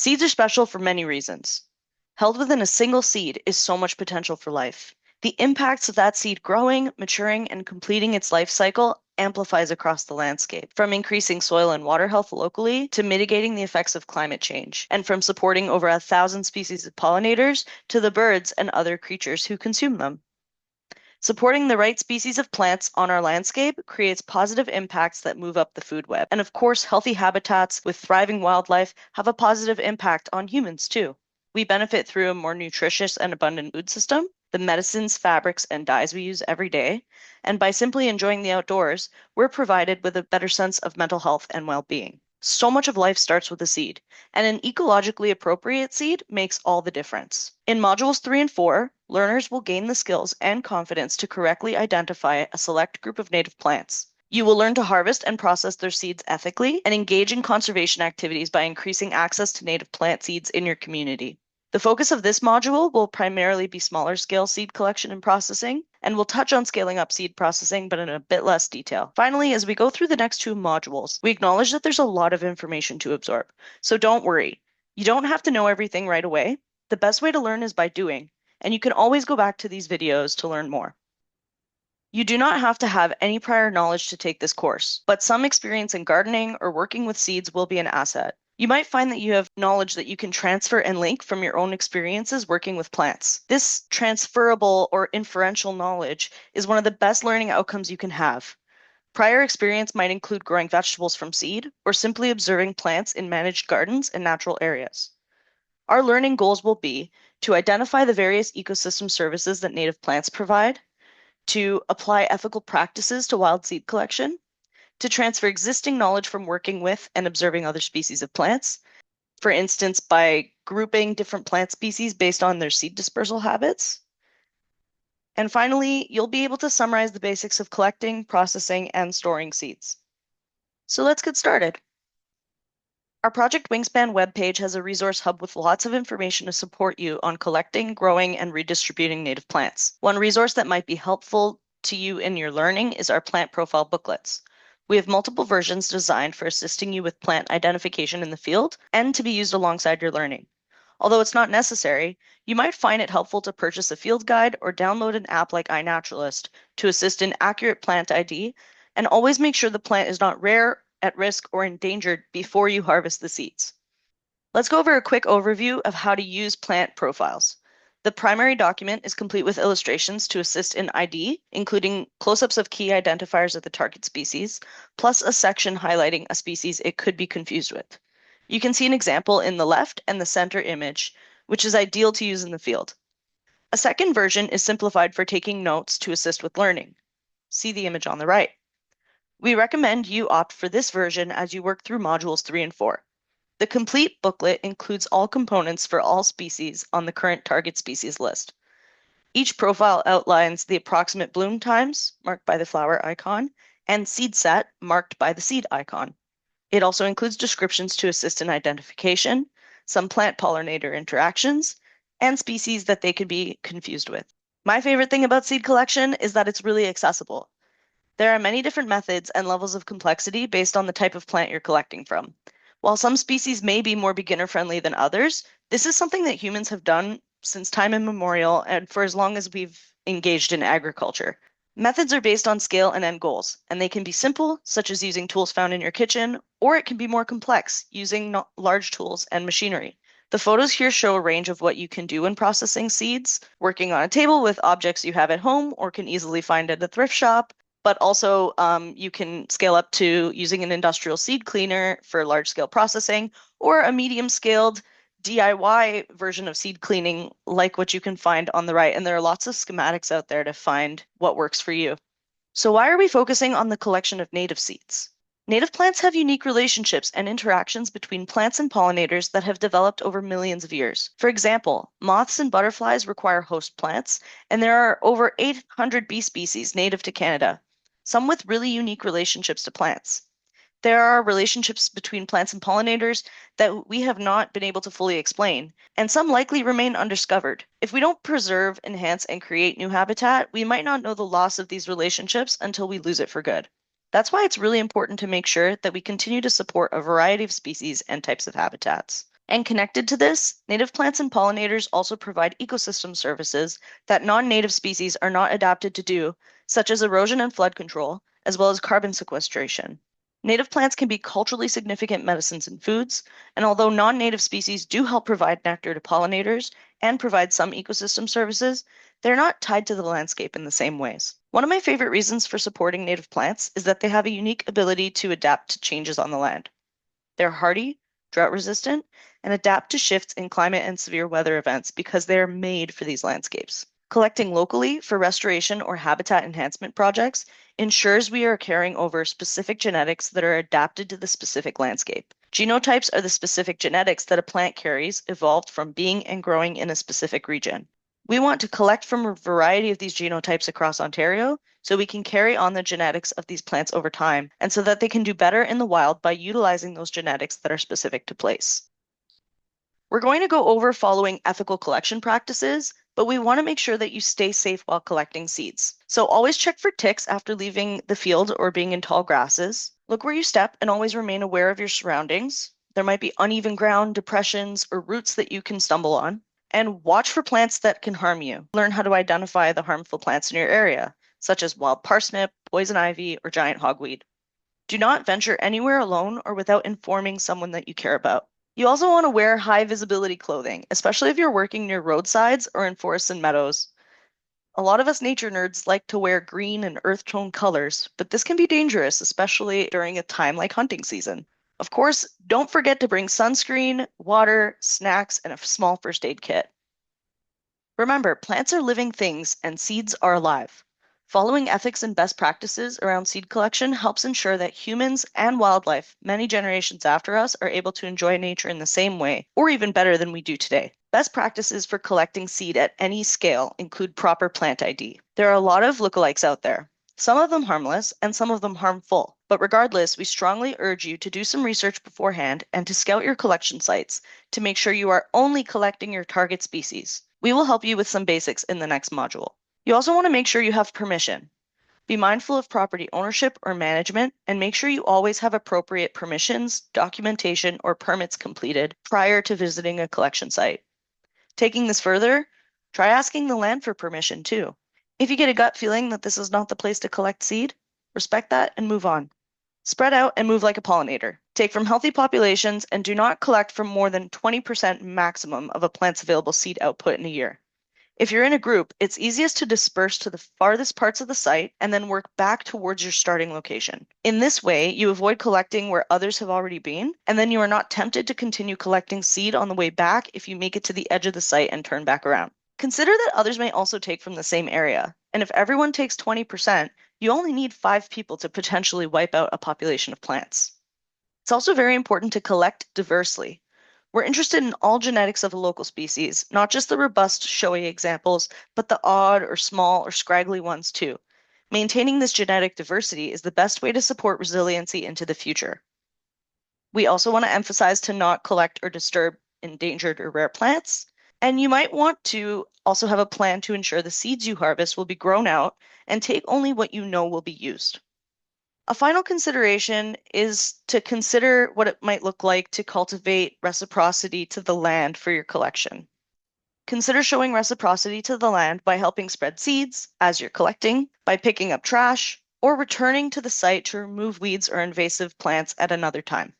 Seeds are special for many reasons. Held within a single seed is so much potential for life. The impacts of that seed growing, maturing, and completing its life cycle amplifies across the landscape, from increasing soil and water health locally to mitigating the effects of climate change, and from supporting over 1,000 species of pollinators to the birds and other creatures who consume them. Supporting the right species of plants on our landscape creates positive impacts that move up the food web. And of course, healthy habitats with thriving wildlife have a positive impact on humans too. We benefit through a more nutritious and abundant food system, the medicines, fabrics, and dyes we use every day, and by simply enjoying the outdoors, we're provided with a better sense of mental health and well-being. So much of life starts with a seed, and an ecologically appropriate seed makes all the difference. In modules 3 and 4, learners will gain the skills and confidence to correctly identify a select group of native plants. You will learn to harvest and process their seeds ethically and engage in conservation activities by increasing access to native plant seeds in your community. The focus of this module will primarily be smaller scale seed collection and processing, and we'll touch on scaling up seed processing, but in a bit less detail. Finally, as we go through the next two modules, we acknowledge that there's a lot of information to absorb. So don't worry. You don't have to know everything right away. The best way to learn is by doing, and you can always go back to these videos to learn more. You do not have to have any prior knowledge to take this course, but some experience in gardening or working with seeds will be an asset. You might find that you have knowledge that you can transfer and link from your own experiences working with plants. This transferable or inferential knowledge is one of the best learning outcomes you can have. Prior experience might include growing vegetables from seed or simply observing plants in managed gardens and natural areas. Our learning goals will be to identify the various ecosystem services that native plants provide, to apply ethical practices to wild seed collection, to transfer existing knowledge from working with and observing other species of plants, for instance, by grouping different plant species based on their seed dispersal habits. And finally, you'll be able to summarize the basics of collecting, processing, and storing seeds. So let's get started. Our Project Wingspan webpage has a resource hub with lots of information to support you on collecting, growing, and redistributing native plants. One resource that might be helpful to you in your learning is our plant profile booklets. We have multiple versions designed for assisting you with plant identification in the field and to be used alongside your learning. Although it's not necessary, you might find it helpful to purchase a field guide or download an app like iNaturalist to assist in accurate plant ID, and always make sure the plant is not rare, at risk, or endangered before you harvest the seeds. Let's go over a quick overview of how to use plant profiles. The primary document is complete with illustrations to assist in ID, including close-ups of key identifiers of the target species, plus a section highlighting a species it could be confused with. You can see an example in the left and the center image, which is ideal to use in the field. A second version is simplified for taking notes to assist with learning. See the image on the right. We recommend you opt for this version as you work through modules 3 and 4. The complete booklet includes all components for all species on the current target species list. Each profile outlines the approximate bloom times, marked by the flower icon, and seed set, marked by the seed icon. It also includes descriptions to assist in identification, some plant-pollinator interactions, and species that they could be confused with. My favorite thing about seed collection is that it's really accessible. There are many different methods and levels of complexity based on the type of plant you're collecting from. While some species may be more beginner-friendly than others, this is something that humans have done since time immemorial and for as long as we've engaged in agriculture. Methods are based on scale and end goals, and they can be simple, such as using tools found in your kitchen, or it can be more complex, using large tools and machinery. The photos here show a range of what you can do when processing seeds, working on a table with objects you have at home or can easily find at a thrift shop, but also you can scale up to using an industrial seed cleaner for large-scale processing, or a medium-scaled DIY version of seed cleaning like what you can find on the right. And there are lots of schematics out there to find what works for you. So why are we focusing on the collection of native seeds? Native plants have unique relationships and interactions between plants and pollinators that have developed over millions of years. For example, moths and butterflies require host plants, and there are over 800 bee species native to Canada, some with really unique relationships to plants. There are relationships between plants and pollinators that we have not been able to fully explain, and some likely remain undiscovered. If we don't preserve, enhance, and create new habitat, we might not know the loss of these relationships until we lose it for good. That's why it's really important to make sure that we continue to support a variety of species and types of habitats. And connected to this, native plants and pollinators also provide ecosystem services that non-native species are not adapted to do, such as erosion and flood control, as well as carbon sequestration. Native plants can be culturally significant medicines and foods, and although non-native species do help provide nectar to pollinators and provide some ecosystem services, they're not tied to the landscape in the same ways. One of my favorite reasons for supporting native plants is that they have a unique ability to adapt to changes on the land. They're hardy, drought resistant, and adapt to shifts in climate and severe weather events because they are made for these landscapes. Collecting locally for restoration or habitat enhancement projects ensures we are carrying over specific genetics that are adapted to the specific landscape. Genotypes are the specific genetics that a plant carries evolved from being and growing in a specific region. We want to collect from a variety of these genotypes across Ontario so we can carry on the genetics of these plants over time and so that they can do better in the wild by utilizing those genetics that are specific to place. We're going to go over following ethical collection practices, but we want to make sure that you stay safe while collecting seeds. So always check for ticks after leaving the field or being in tall grasses. Look where you step and always remain aware of your surroundings. There might be uneven ground, depressions, or roots that you can stumble on. And watch for plants that can harm you. Learn how to identify the harmful plants in your area, such as wild parsnip, poison ivy, or giant hogweed. Do not venture anywhere alone or without informing someone that you care about. You also want to wear high visibility clothing, especially if you're working near roadsides or in forests and meadows. A lot of us nature nerds like to wear green and earth tone colors, but this can be dangerous, especially during a time like hunting season. Of course, don't forget to bring sunscreen, water, snacks, and a small first aid kit. Remember, plants are living things and seeds are alive. Following ethics and best practices around seed collection helps ensure that humans and wildlife, many generations after us, are able to enjoy nature in the same way, or even better than we do today. Best practices for collecting seed at any scale include proper plant ID. There are a lot of lookalikes out there, some of them harmless and some of them harmful. But regardless, we strongly urge you to do some research beforehand and to scout your collection sites to make sure you are only collecting your target species. We will help you with some basics in the next module. You also want to make sure you have permission. Be mindful of property ownership or management and make sure you always have appropriate permissions, documentation, or permits completed prior to visiting a collection site. Taking this further, try asking the land for permission too. If you get a gut feeling that this is not the place to collect seed, respect that and move on. Spread out and move like a pollinator. Take from healthy populations and do not collect from more than 20% maximum of a plant's available seed output in a year. If you're in a group, it's easiest to disperse to the farthest parts of the site and then work back towards your starting location. In this way, you avoid collecting where others have already been, and then you are not tempted to continue collecting seed on the way back if you make it to the edge of the site and turn back around. Consider that others may also take from the same area, and if everyone takes 20%, you only need 5 people to potentially wipe out a population of plants. It's also very important to collect diversely. We're interested in all genetics of a local species, not just the robust, showy examples, but the odd or small or scraggly ones too. Maintaining this genetic diversity is the best way to support resiliency into the future. We also want to emphasize to not collect or disturb endangered or rare plants, and you might want to also have a plan to ensure the seeds you harvest will be grown out and take only what you know will be used. A final consideration is to consider what it might look like to cultivate reciprocity to the land for your collection. Consider showing reciprocity to the land by helping spread seeds as you're collecting, by picking up trash, or returning to the site to remove weeds or invasive plants at another time.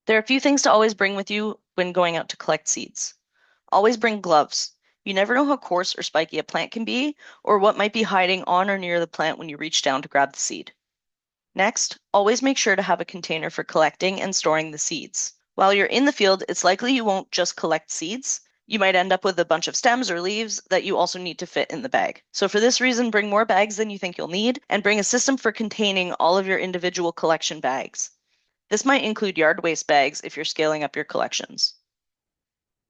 There are a few things to always bring with you when going out to collect seeds. Always bring gloves. You never know how coarse or spiky a plant can be, or what might be hiding on or near the plant when you reach down to grab the seed. Next, always make sure to have a container for collecting and storing the seeds. While you're in the field, it's likely you won't just collect seeds. You might end up with a bunch of stems or leaves that you also need to fit in the bag. So for this reason, bring more bags than you think you'll need and bring a system for containing all of your individual collection bags. This might include yard waste bags if you're scaling up your collections.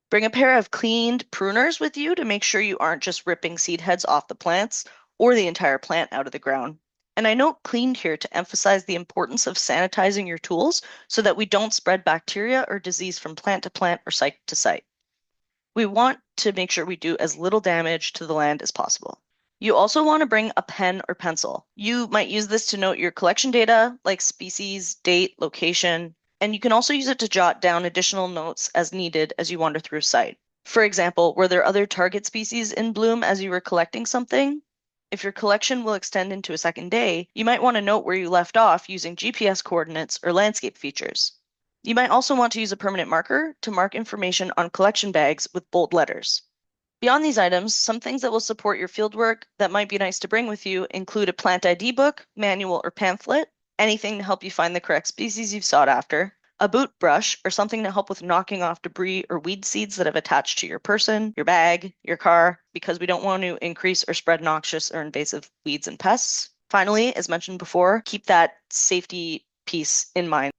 Bring a pair of cleaned pruners with you to make sure you aren't just ripping seed heads off the plants or the entire plant out of the ground. And I note cleaned here to emphasize the importance of sanitizing your tools so that we don't spread bacteria or disease from plant to plant or site to site. We want to make sure we do as little damage to the land as possible. You also want to bring a pen or pencil. You might use this to note your collection data like species, date, location. And you can also use it to jot down additional notes as needed as you wander through a site. For example, were there other target species in bloom as you were collecting something? If your collection will extend into a second day, you might want to note where you left off using GPS coordinates or landscape features. You might also want to use a permanent marker to mark information on collection bags with bold letters. Beyond these items, some things that will support your fieldwork that might be nice to bring with you include a plant ID book, manual, or pamphlet, anything to help you find the correct species you've sought after, a boot brush, or something to help with knocking off debris or weed seeds that have attached to your person, your bag, your car, because we don't want to increase or spread noxious or invasive weeds and pests. Finally, as mentioned before, keep that safety piece in mind.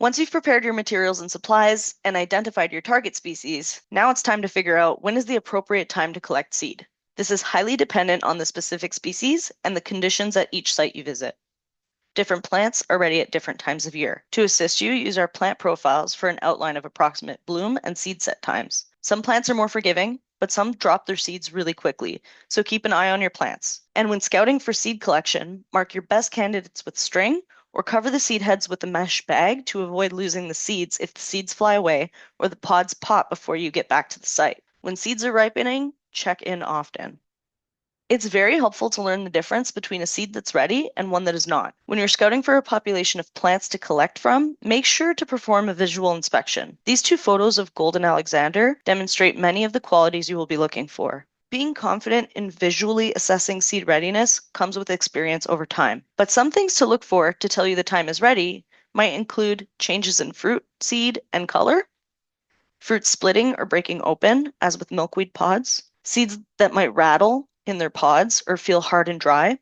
Once you've prepared your materials and supplies and identified your target species, now it's time to figure out when is the appropriate time to collect seed. This is highly dependent on the specific species and the conditions at each site you visit. Different plants are ready at different times of year. To assist you, use our plant profiles for an outline of approximate bloom and seed set times. Some plants are more forgiving, but some drop their seeds really quickly, so keep an eye on your plants. And when scouting for seed collection, mark your best candidates with string or cover the seed heads with a mesh bag to avoid losing the seeds if the seeds fly away or the pods pop before you get back to the site. When seeds are ripening, check in often. It's very helpful to learn the difference between a seed that's ready and one that is not. When you're scouting for a population of plants to collect from, make sure to perform a visual inspection. These two photos of Golden Alexander demonstrate many of the qualities you will be looking for. Being confident in visually assessing seed readiness comes with experience over time. But some things to look for to tell you the time is ready might include changes in fruit, seed, and color, fruit splitting or breaking open, as with milkweed pods, seeds that might rattle in their pods or feel hard and dry,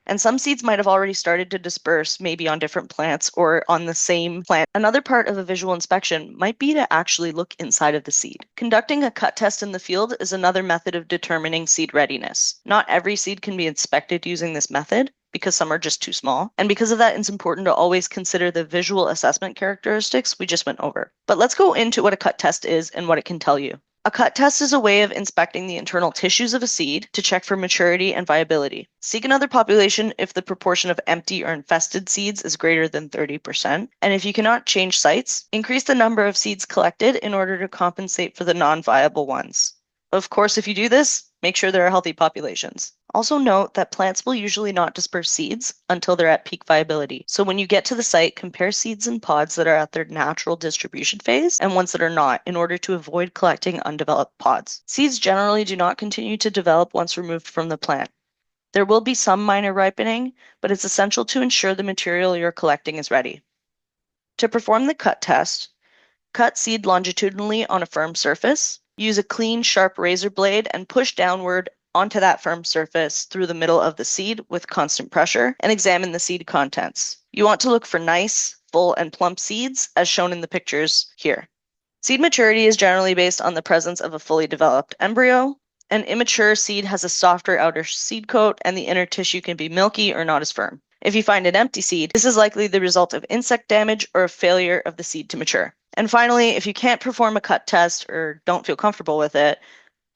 and some seeds might have already started to disperse, maybe on different plants or on the same plant. Another part of a visual inspection might be to actually look inside of the seed. Conducting a cut test in the field is another method of determining seed readiness. Not every seed can be inspected using this method, because some are just too small. And because of that, it's important to always consider the visual assessment characteristics we just went over. But let's go into what a cut test is and what it can tell you. A cut test is a way of inspecting the internal tissues of a seed to check for maturity and viability. Seek another population if the proportion of empty or infested seeds is greater than 30%. And if you cannot change sites, increase the number of seeds collected in order to compensate for the non-viable ones. Of course, if you do this, make sure there are healthy populations. Also note that plants will usually not disperse seeds until they're at peak viability. So when you get to the site, compare seeds and pods that are at their natural distribution phase and ones that are not in order to avoid collecting undeveloped pods. Seeds generally do not continue to develop once removed from the plant. There will be some minor ripening, but it's essential to ensure the material you're collecting is ready. To perform the cut test, cut seed longitudinally on a firm surface. Use a clean, sharp razor blade and push downward onto that firm surface through the middle of the seed with constant pressure and examine the seed contents. You want to look for nice, full, and plump seeds as shown in the pictures here. Seed maturity is generally based on the presence of a fully developed embryo. An immature seed has a softer outer seed coat and the inner tissue can be milky or not as firm. If you find an empty seed, this is likely the result of insect damage or a failure of the seed to mature. And finally, if you can't perform a cut test or don't feel comfortable with it,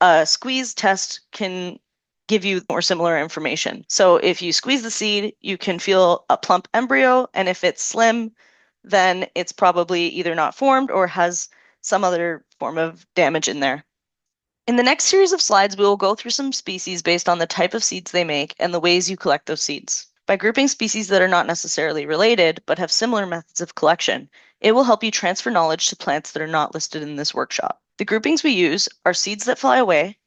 a squeeze test can give you more similar information. So if you squeeze the seed, you can feel a plump embryo, and if it's slim, then it's probably either not formed or has some other form of damage in there. In the next series of slides, we will go through some species based on the type of seeds they make and the ways you collect those seeds. By grouping species that are not necessarily related but have similar methods of collection, it will help you transfer knowledge to plants that are not listed in this workshop. The groupings we use are seeds that fly away,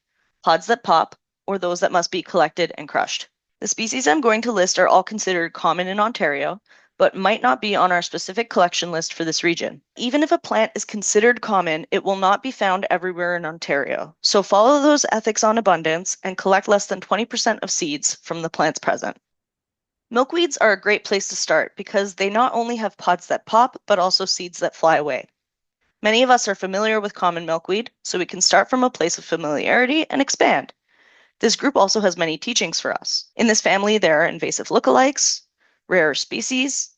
pods that pop, or those that must be collected and crushed. The species I'm going to list are all considered common in Ontario, but might not be on our specific collection list for this region. Even if a plant is considered common, it will not be found everywhere in Ontario. So follow those ethics on abundance and collect less than 20% of seeds from the plants present. Milkweeds are a great place to start because they not only have pods that pop, but also seeds that fly away. Many of us are familiar with common milkweed, so we can start from a place of familiarity and expand. This group also has many teachings for us. In this family, there are invasive lookalikes, rare species,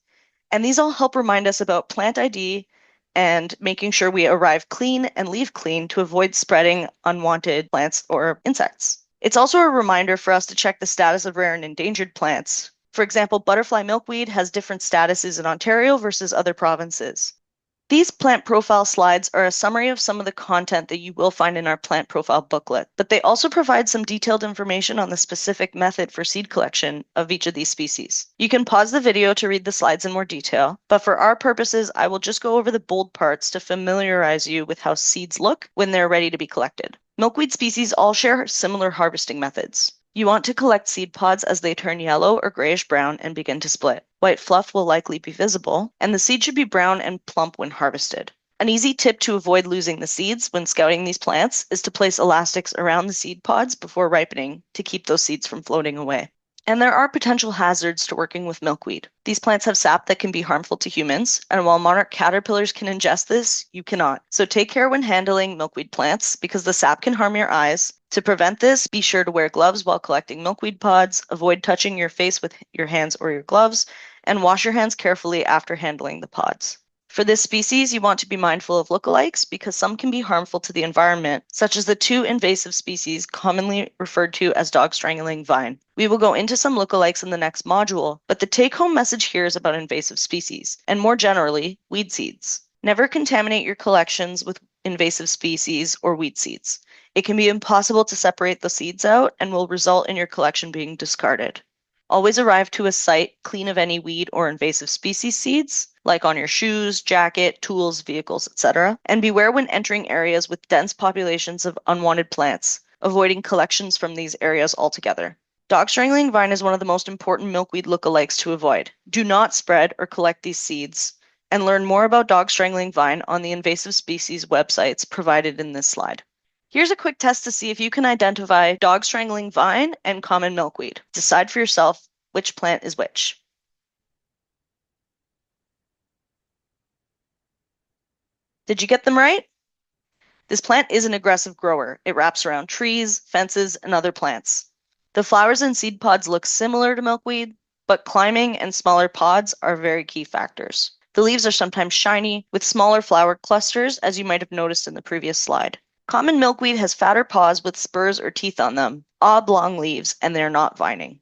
and these all help remind us about plant ID and making sure we arrive clean and leave clean to avoid spreading unwanted plants or insects. It's also a reminder for us to check the status of rare and endangered plants For example, butterfly milkweed has different statuses in Ontario versus other provinces. These plant profile slides are a summary of some of the content that you will find in our plant profile booklet, but they also provide some detailed information on the specific method for seed collection of each of these species. You can pause the video to read the slides in more detail, but for our purposes, I will just go over the bold parts to familiarize you with how seeds look when they're ready to be collected. Milkweed species all share similar harvesting methods. You want to collect seed pods as they turn yellow or grayish brown and begin to split. White fluff will likely be visible, and the seed should be brown and plump when harvested. An easy tip to avoid losing the seeds when scouting these plants is to place elastics around the seed pods before ripening to keep those seeds from floating away. And there are potential hazards to working with milkweed. These plants have sap that can be harmful to humans, and while monarch caterpillars can ingest this, you cannot. So take care when handling milkweed plants because the sap can harm your eyes. To prevent this, be sure to wear gloves while collecting milkweed pods, avoid touching your face with your hands or your gloves, and wash your hands carefully after handling the pods. For this species, you want to be mindful of lookalikes because some can be harmful to the environment, such as the two invasive species commonly referred to as dog strangling vine. We will go into some lookalikes in the next module, but the take-home message here is about invasive species, and more generally, weed seeds. Never contaminate your collections with invasive species or weed seeds. It can be impossible to separate the seeds out and will result in your collection being discarded. Always arrive to a site clean of any weed or invasive species seeds, like on your shoes, jacket, tools, vehicles, etc. And beware when entering areas with dense populations of unwanted plants, avoiding collections from these areas altogether. Dog strangling vine is one of the most important milkweed lookalikes to avoid. Do not spread or collect these seeds, and learn more about dog strangling vine on the invasive species websites provided in this slide. Here's a quick test to see if you can identify dog strangling vine and common milkweed. Decide for yourself which plant is which. Did you get them right? This plant is an aggressive grower. It wraps around trees, fences, and other plants. The flowers and seed pods look similar to milkweed, but climbing and smaller pods are very key factors. The leaves are sometimes shiny, with smaller flower clusters, as you might have noticed in the previous slide. Common milkweed has fatter pods with spurs or teeth on them, oblong leaves, and they're not vining.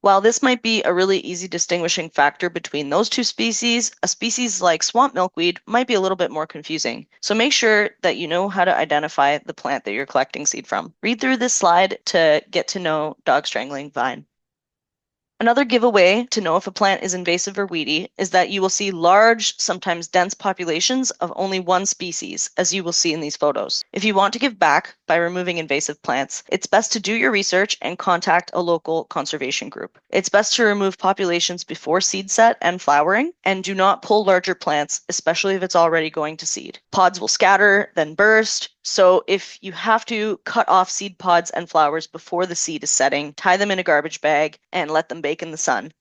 While this might be a really easy distinguishing factor between those two species, a species like swamp milkweed might be a little bit more confusing. So make sure that you know how to identify the plant that you're collecting seed from. Read through this slide to get to know dog strangling vine. Another giveaway to know if a plant is invasive or weedy is that you will see large, sometimes dense populations of only one species, as you will see in these photos. If you want to give back by removing invasive plants, it's best to do your research and contact a local conservation group. It's best to remove populations before seed set and flowering, and do not pull larger plants, especially if it's already going to seed. Pods will scatter, then burst. So if you have to cut off seed pods and flowers before the seed is setting, tie them in a garbage bag and let them bake in the sun.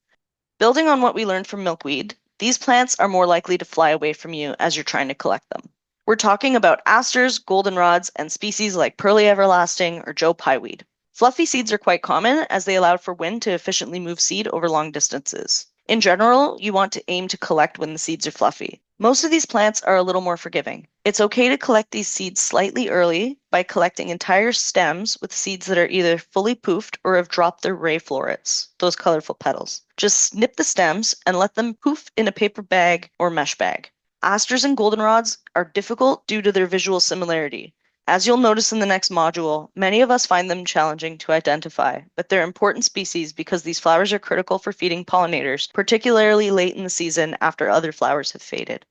Building on what we learned from milkweed, these plants are more likely to fly away from you as you're trying to collect them. We're talking about asters, goldenrods, and species like pearly everlasting or Joe pieweed. Fluffy seeds are quite common as they allow for wind to efficiently move seed over long distances. In general, you want to aim to collect when the seeds are fluffy. Most of these plants are a little more forgiving. It's okay to collect these seeds slightly early by collecting entire stems with seeds that are either fully poofed or have dropped their ray florets, those colorful petals. Just snip the stems and let them poof in a paper bag or mesh bag. Asters and goldenrods are difficult due to their visual similarity. As you'll notice in the next module, many of us find them challenging to identify, but they're important species because these flowers are critical for feeding pollinators, particularly late in the season after other flowers have faded.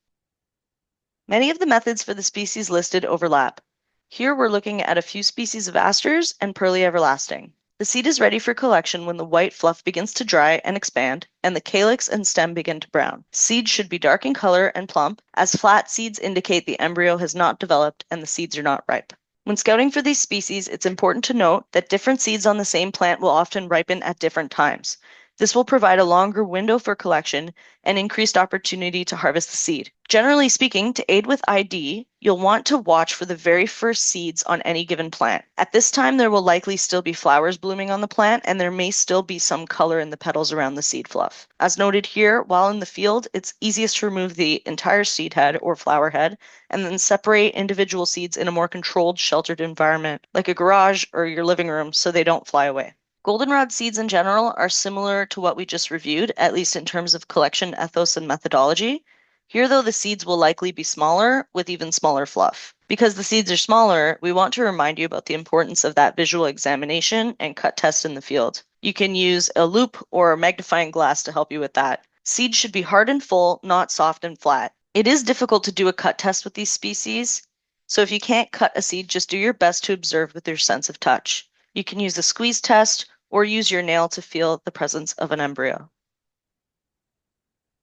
Many of the methods for the species listed overlap. Here we're looking at a few species of asters and pearly everlasting. The seed is ready for collection when the white fluff begins to dry and expand, and the calyx and stem begin to brown. Seeds should be dark in color and plump, as flat seeds indicate the embryo has not developed and the seeds are not ripe. When scouting for these species, it's important to note that different seeds on the same plant will often ripen at different times. This will provide a longer window for collection and increased opportunity to harvest the seed. Generally speaking, to aid with ID, you'll want to watch for the very first seeds on any given plant. At this time, there will likely still be flowers blooming on the plant, and there may still be some color in the petals around the seed fluff. As noted here, while in the field, it's easiest to remove the entire seed head or flower head, and then separate individual seeds in a more controlled, sheltered environment, like a garage or your living room, so they don't fly away. Goldenrod seeds in general are similar to what we just reviewed, at least in terms of collection ethos and methodology. Here, though, the seeds will likely be smaller with even smaller fluff. Because the seeds are smaller, we want to remind you about the importance of that visual examination and cut test in the field. You can use a loop or a magnifying glass to help you with that. Seeds should be hard and full, not soft and flat. It is difficult to do a cut test with these species, so if you can't cut a seed, just do your best to observe with your sense of touch. You can use a squeeze test or use your nail to feel the presence of an embryo.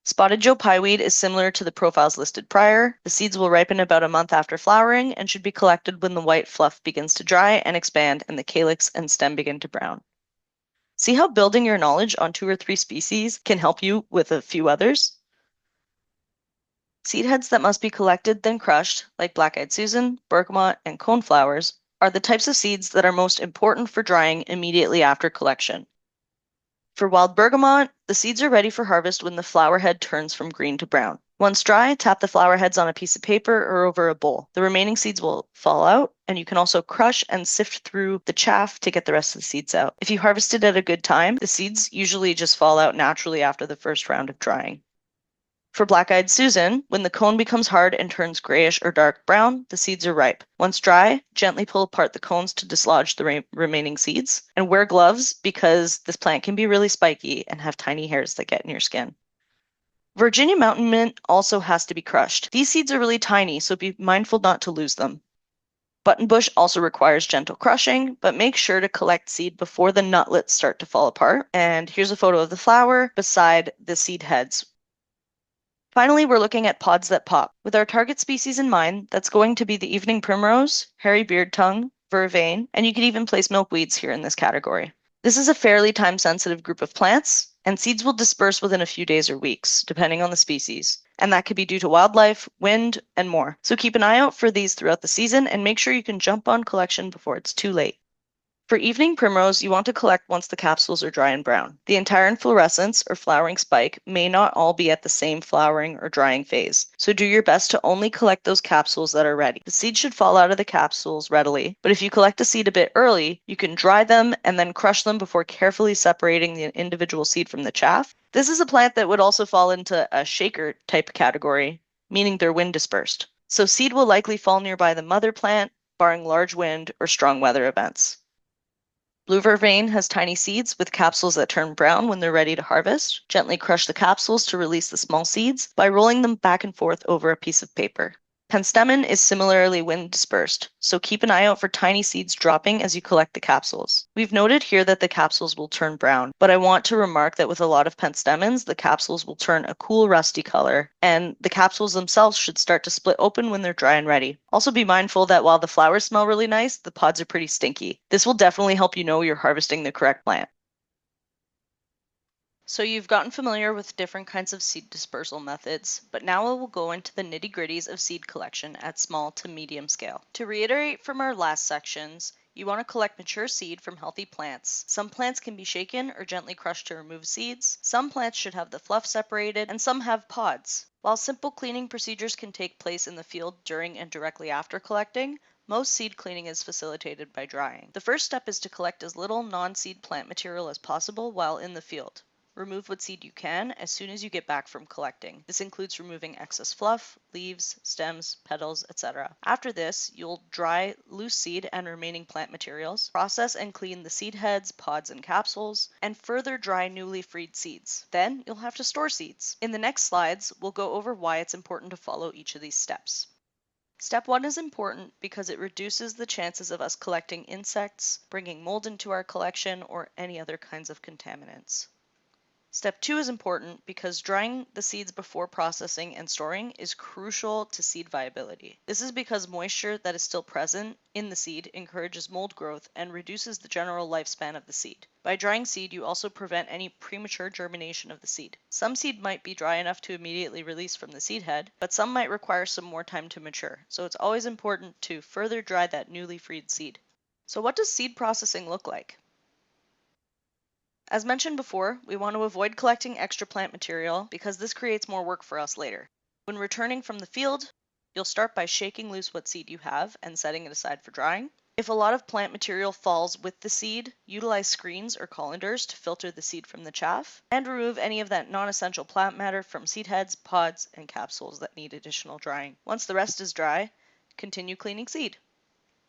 Spotted Joe pieweed is similar to the profiles listed prior. The seeds will ripen about a month after flowering and should be collected when the white fluff begins to dry and expand and the calyx and stem begin to brown. See how building your knowledge on 2 or 3 species can help you with a few others? Seed heads that must be collected then crushed, like black-eyed Susan, bergamot, and coneflowers, are the types of seeds that are most important for drying immediately after collection. For wild bergamot, the seeds are ready for harvest when the flower head turns from green to brown. Once dry, tap the flower heads on a piece of paper or over a bowl. The remaining seeds will fall out, and you can also crush and sift through the chaff to get the rest of the seeds out. If you harvested at a good time, the seeds usually just fall out naturally after the first round of drying. For black-eyed Susan, when the cone becomes hard and turns grayish or dark brown, the seeds are ripe. Once dry, gently pull apart the cones to dislodge the remaining seeds, and wear gloves because this plant can be really spiky and have tiny hairs that get in your skin. Virginia mountain mint also has to be crushed. These seeds are really tiny, so be mindful not to lose them. Buttonbush also requires gentle crushing, but make sure to collect seed before the nutlets start to fall apart. And here's a photo of the flower beside the seed heads. Finally, we're looking at pods that pop. With our target species in mind, that's going to be the evening primrose, hairy beard tongue, vervain, and you could even place milkweeds here in this category. This is a fairly time-sensitive group of plants, and seeds will disperse within a few days or weeks, depending on the species. And that could be due to wildlife, wind, and more. So keep an eye out for these throughout the season and make sure you can jump on collection before it's too late. For evening primrose, you want to collect once the capsules are dry and brown. The entire inflorescence or flowering spike may not all be at the same flowering or drying phase, so do your best to only collect those capsules that are ready. The seeds should fall out of the capsules readily, but if you collect a seed a bit early, you can dry them and then crush them before carefully separating the individual seed from the chaff. This is a plant that would also fall into a shaker type category, meaning they're wind dispersed. So seed will likely fall nearby the mother plant, barring large wind or strong weather events. Blue vervain has tiny seeds with capsules that turn brown when they're ready to harvest. Gently crush the capsules to release the small seeds by rolling them back and forth over a piece of paper. Penstemon is similarly wind dispersed, so keep an eye out for tiny seeds dropping as you collect the capsules. We've noted here that the capsules will turn brown, but I want to remark that with a lot of penstemons, the capsules will turn a cool rusty color, and the capsules themselves should start to split open when they're dry and ready. Also be mindful that while the flowers smell really nice, the pods are pretty stinky. This will definitely help you know you're harvesting the correct plant. So you've gotten familiar with different kinds of seed dispersal methods, but now we will go into the nitty-gritties of seed collection at small to medium scale. To reiterate from our last sections, you want to collect mature seed from healthy plants. Some plants can be shaken or gently crushed to remove seeds. Some plants should have the fluff separated, and some have pods. While simple cleaning procedures can take place in the field during and directly after collecting, most seed cleaning is facilitated by drying. The first step is to collect as little non-seed plant material as possible while in the field. Remove what seed you can as soon as you get back from collecting. This includes removing excess fluff, leaves, stems, petals, etc. After this, you'll dry loose seed and remaining plant materials, process and clean the seed heads, pods, and capsules, and further dry newly freed seeds. Then you'll have to store seeds. In the next slides, we'll go over why it's important to follow each of these steps. Step 1 is important because it reduces the chances of us collecting insects, bringing mold into our collection, or any other kinds of contaminants. Step 2 is important because drying the seeds before processing and storing is crucial to seed viability. This is because moisture that is still present in the seed encourages mold growth and reduces the general lifespan of the seed. By drying seed, you also prevent any premature germination of the seed. Some seed might be dry enough to immediately release from the seed head, but some might require some more time to mature, so it's always important to further dry that newly freed seed. So what does seed processing look like? As mentioned before, we want to avoid collecting extra plant material because this creates more work for us later. When returning from the field, you'll start by shaking loose what seed you have and setting it aside for drying. If a lot of plant material falls with the seed, utilize screens or colanders to filter the seed from the chaff, and remove any of that non-essential plant matter from seed heads, pods, and capsules that need additional drying. Once the rest is dry, continue cleaning seed.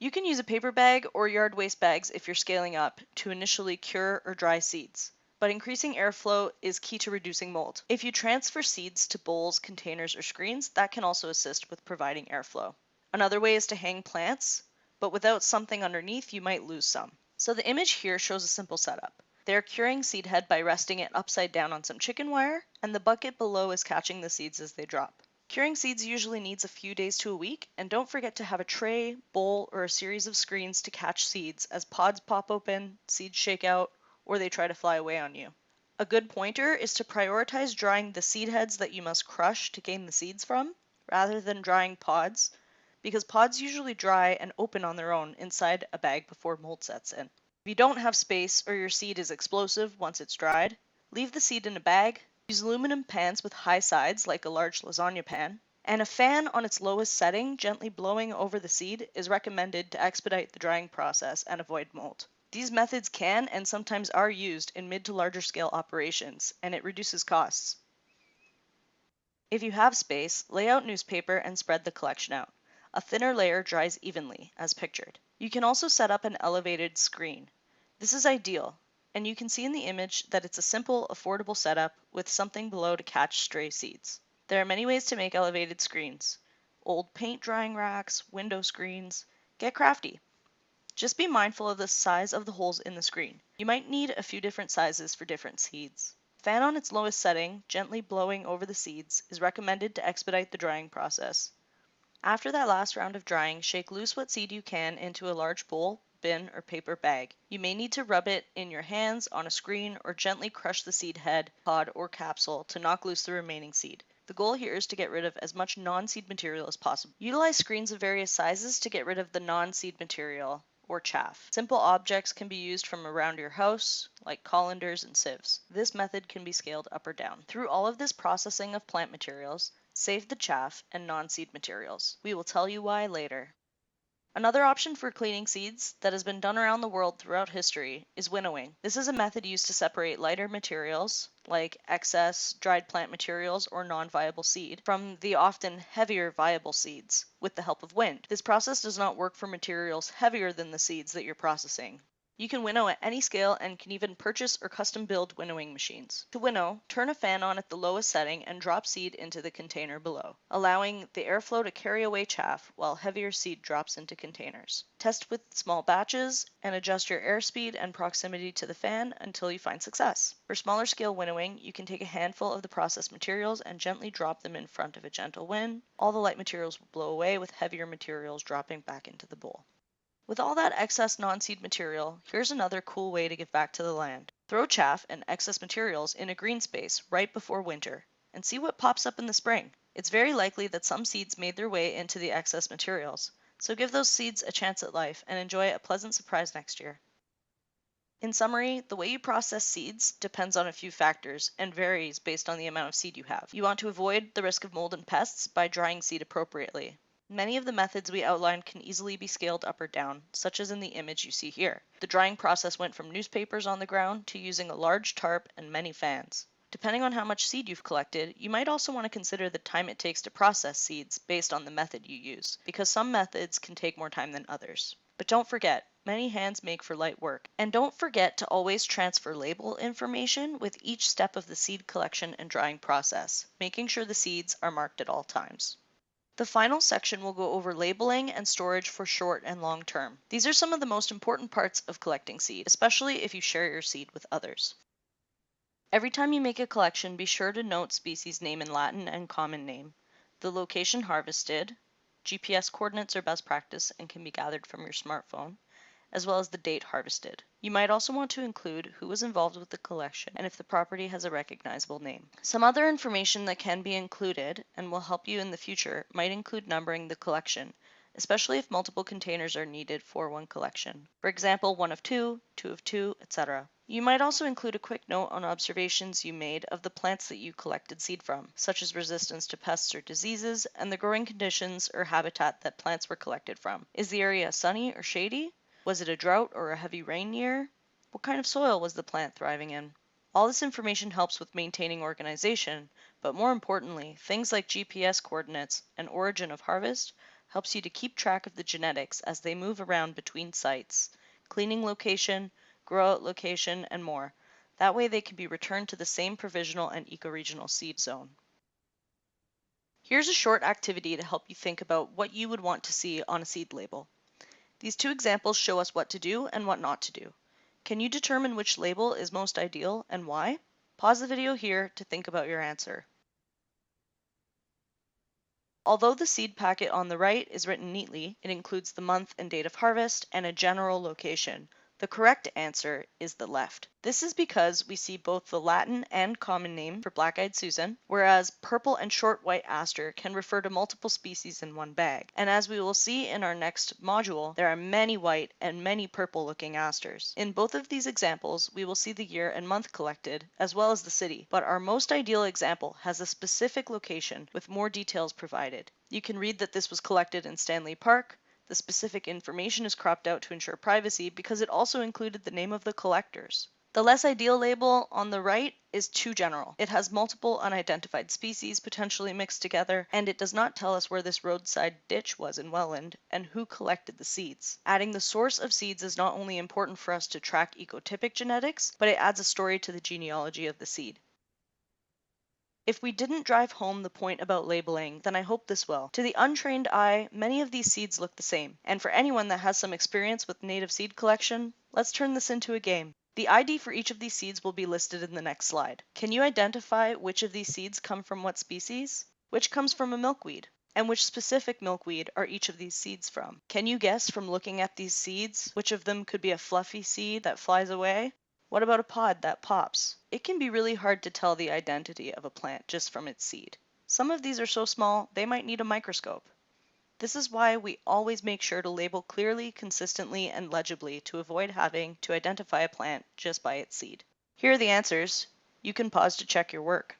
You can use a paper bag or yard waste bags if you're scaling up to initially cure or dry seeds, but increasing airflow is key to reducing mold. If you transfer seeds to bowls, containers, or screens, that can also assist with providing airflow. Another way is to hang plants, but without something underneath, you might lose some. So the image here shows a simple setup. They're curing seed head by resting it upside down on some chicken wire, and the bucket below is catching the seeds as they drop. Curing seeds usually needs a few days to a week, and don't forget to have a tray, bowl, or a series of screens to catch seeds as pods pop open, seeds shake out, or they try to fly away on you. A good pointer is to prioritize drying the seed heads that you must crush to gain the seeds from, rather than drying pods, because pods usually dry and open on their own inside a bag before mold sets in. If you don't have space or your seed is explosive once it's dried, leave the seed in a bag. Use aluminum pans with high sides like a large lasagna pan, and a fan on its lowest setting gently blowing over the seed is recommended to expedite the drying process and avoid mold. These methods can and sometimes are used in mid to larger scale operations, and it reduces costs. If you have space, lay out newspaper and spread the collection out. A thinner layer dries evenly, as pictured. You can also set up an elevated screen. This is ideal, and you can see in the image that it's a simple, affordable setup with something below to catch stray seeds. There are many ways to make elevated screens. Old paint drying racks, window screens. Get crafty. Just be mindful of the size of the holes in the screen. You might need a few different sizes for different seeds. Fan on its lowest setting, gently blowing over the seeds, is recommended to expedite the drying process. After that last round of drying, shake loose what seed you can into a large bowl, bin, or paper bag. You may need to rub it in your hands, on a screen, or gently crush the seed head, pod, or capsule to knock loose the remaining seed. The goal here is to get rid of as much non-seed material as possible. Utilize screens of various sizes to get rid of the non-seed material or chaff. Simple objects can be used from around your house, like colanders and sieves. This method can be scaled up or down. Through all of this processing of plant materials, save the chaff and non-seed materials. We will tell you why later. Another option for cleaning seeds that has been done around the world throughout history is winnowing. This is a method used to separate lighter materials, like excess dried plant materials or non-viable seed, from the often heavier viable seeds with the help of wind. This process does not work for materials heavier than the seeds that you're processing. You can winnow at any scale and can even purchase or custom build winnowing machines. To winnow, turn a fan on at the lowest setting and drop seed into the container below, allowing the airflow to carry away chaff while heavier seed drops into containers. Test with small batches and adjust your airspeed and proximity to the fan until you find success. For smaller scale winnowing, you can take a handful of the processed materials and gently drop them in front of a gentle wind. All the light materials will blow away with heavier materials dropping back into the bowl. With all that excess non-seed material, here's another cool way to give back to the land. Throw chaff and excess materials in a green space right before winter and see what pops up in the spring. It's very likely that some seeds made their way into the excess materials, so give those seeds a chance at life and enjoy a pleasant surprise next year. In summary, the way you process seeds depends on a few factors and varies based on the amount of seed you have. You want to avoid the risk of mold and pests by drying seed appropriately. Many of the methods we outlined can easily be scaled up or down, such as in the image you see here. The drying process went from newspapers on the ground to using a large tarp and many fans. Depending on how much seed you've collected, you might also want to consider the time it takes to process seeds based on the method you use, because some methods can take more time than others. But don't forget, many hands make for light work. And don't forget to always transfer label information with each step of the seed collection and drying process, making sure the seeds are marked at all times. The final section will go over labeling and storage for short and long term. These are some of the most important parts of collecting seed, especially if you share your seed with others. Every time you make a collection, be sure to note species name in Latin and common name, the location harvested, GPS coordinates are best practice and can be gathered from your smartphone, as well as the date harvested. You might also want to include who was involved with the collection and if the property has a recognizable name. Some other information that can be included and will help you in the future might include numbering the collection, especially if multiple containers are needed for one collection. For example, 1 of 2, 2 of 2, etc. You might also include a quick note on observations you made of the plants that you collected seed from, such as resistance to pests or diseases, and the growing conditions or habitat that plants were collected from. Is the area sunny or shady? Was it a drought or a heavy rain year? What kind of soil was the plant thriving in? All this information helps with maintaining organization, but more importantly, things like GPS coordinates and origin of harvest helps you to keep track of the genetics as they move around between sites, cleaning location, grow out location, and more. That way they can be returned to the same provisional and ecoregional seed zone. Here's a short activity to help you think about what you would want to see on a seed label. These two examples show us what to do and what not to do. Can you determine which label is most ideal and why? Pause the video here to think about your answer. Although the seed packet on the right is written neatly, it includes the month and date of harvest and a general location. The correct answer is the left. This is because we see both the Latin and common name for black-eyed Susan, whereas purple and short white aster can refer to multiple species in one bag. And as we will see in our next module, there are many white and many purple-looking asters. In both of these examples, we will see the year and month collected, as well as the city, but our most ideal example has a specific location with more details provided. You can read that this was collected in Stanley Park. The specific information is cropped out to ensure privacy because it also included the name of the collectors. The less ideal label on the right is too general. It has multiple unidentified species potentially mixed together, and it does not tell us where this roadside ditch was in Welland and who collected the seeds. Adding the source of seeds is not only important for us to track ecotypic genetics, but it adds a story to the genealogy of the seed. If we didn't drive home the point about labeling, then I hope this will. To the untrained eye, many of these seeds look the same. And for anyone that has some experience with native seed collection, let's turn this into a game. The ID for each of these seeds will be listed in the next slide. Can you identify which of these seeds come from what species? Which comes from a milkweed? And which specific milkweed are each of these seeds from? Can you guess from looking at these seeds which of them could be a fluffy seed that flies away? What about a pod that pops? It can be really hard to tell the identity of a plant just from its seed. Some of these are so small, they might need a microscope. This is why we always make sure to label clearly, consistently, and legibly to avoid having to identify a plant just by its seed. Here are the answers. You can pause to check your work.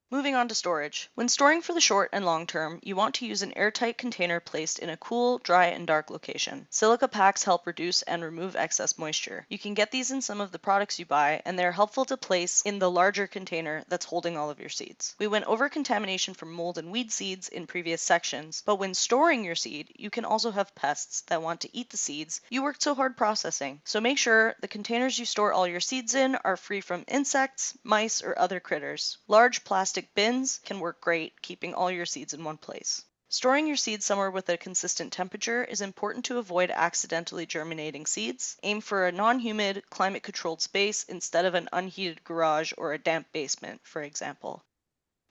Moving on to storage. When storing for the short and long term, you want to use an airtight container placed in a cool, dry, and dark location. Silica packs help reduce and remove excess moisture. You can get these in some of the products you buy, and they're helpful to place in the larger container that's holding all of your seeds. We went over contamination from mold and weed seeds in previous sections, but when storing your seed, you can also have pests that want to eat the seeds you worked so hard processing. So make sure the containers you store all your seeds in are free from insects, mice, or other critters. Large plastic bins can work great, keeping all your seeds in one place. Storing your seeds somewhere with a consistent temperature is important to avoid accidentally germinating seeds. Aim for a non-humid, climate-controlled space instead of an unheated garage or a damp basement, for example.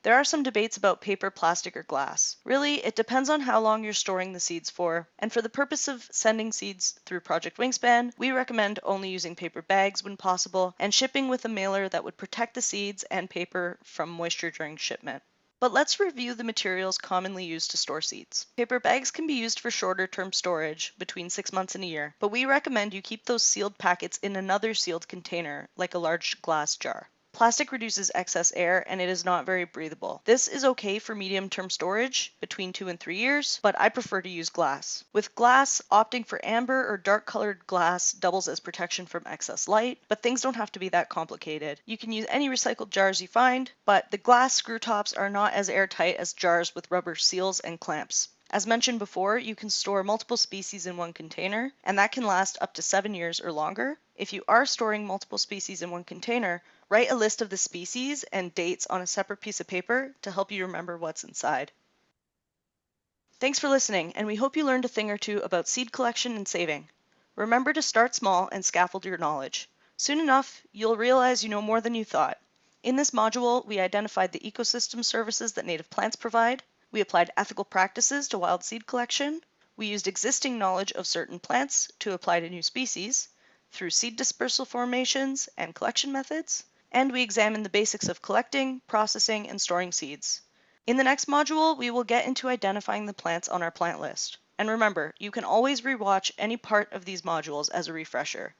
There are some debates about paper, plastic, or glass. Really, it depends on how long you're storing the seeds for, and for the purpose of sending seeds through Project Wingspan, we recommend only using paper bags when possible and shipping with a mailer that would protect the seeds and paper from moisture during shipment. But let's review the materials commonly used to store seeds. Paper bags can be used for shorter term storage, between 6 months and a year, but we recommend you keep those sealed packets in another sealed container, like a large glass jar. Plastic reduces excess air and it is not very breathable. This is okay for medium-term storage, between 2 and 3 years, but I prefer to use glass. With glass, opting for amber or dark-colored glass doubles as protection from excess light, but things don't have to be that complicated. You can use any recycled jars you find, but the glass screw tops are not as airtight as jars with rubber seals and clamps. As mentioned before, you can store multiple species in one container, and that can last up to 7 years or longer. If you are storing multiple species in one container, write a list of the species and dates on a separate piece of paper to help you remember what's inside. Thanks for listening, and we hope you learned a thing or two about seed collection and saving. Remember to start small and scaffold your knowledge. Soon enough, you'll realize you know more than you thought. In this module, we identified the ecosystem services that native plants provide. We applied ethical practices to wild seed collection. We used existing knowledge of certain plants to apply to new species through seed dispersal formations and collection methods. And we examined the basics of collecting, processing, and storing seeds. In the next module, we will get into identifying the plants on our plant list. And remember, you can always rewatch any part of these modules as a refresher.